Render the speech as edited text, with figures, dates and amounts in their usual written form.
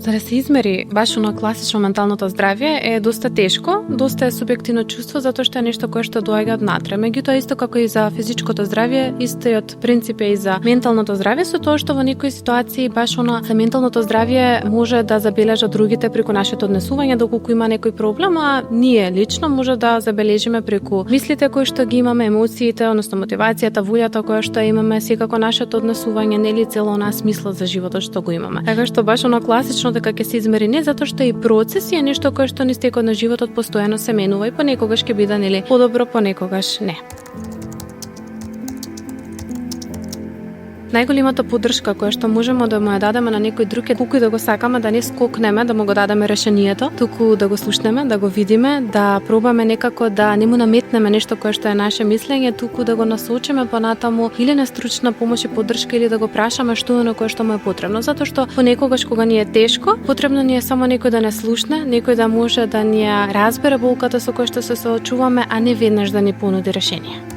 За да се измери баш оно класично менталното здравје е доста тешко, доста е субјективно чувство затоа што е нешто кое што доаѓа од натре. Меѓутоа исто како и за физичкото здравје, истиот принцип е и за менталното здравје, со тоа што во некои ситуации баш оно за менталното здравје може да забележат другите преку нашето однесување доколку има некој проблем, а ние лично може да забележиме преку мислите кои што ги имаме, емоциите, односно мотивацијата, волјата која што имаме, секако нашето однесување, нели цело онаа смисла за животот што го имаме. Така што баш оно класично дека ќе се измери не затоа што и процес е нешто кое што ни стекот на животот постојано се менува и понекогаш ќе биде нели подобро, понекогаш не. Најголемата поддршка која што можеме да му ја дадеме на некој друг е колку да го сакаме да не скокнеме, да му го дадеме решението, туку да го слушнеме, да го видиме, да пробаме некако да не му наметнеме нешто кое што е наше мислење, туку да го насочиме понатаму или на стручна помош и поддршка или да го прашаме што е оно кое што му е потребно, затоа што понекогаш кога ни е тешко, потребно ни е само некој да не слушне, некој да може да ни ја разбере болката со која што се соочуваме, а не веднаш да ни понуди решение.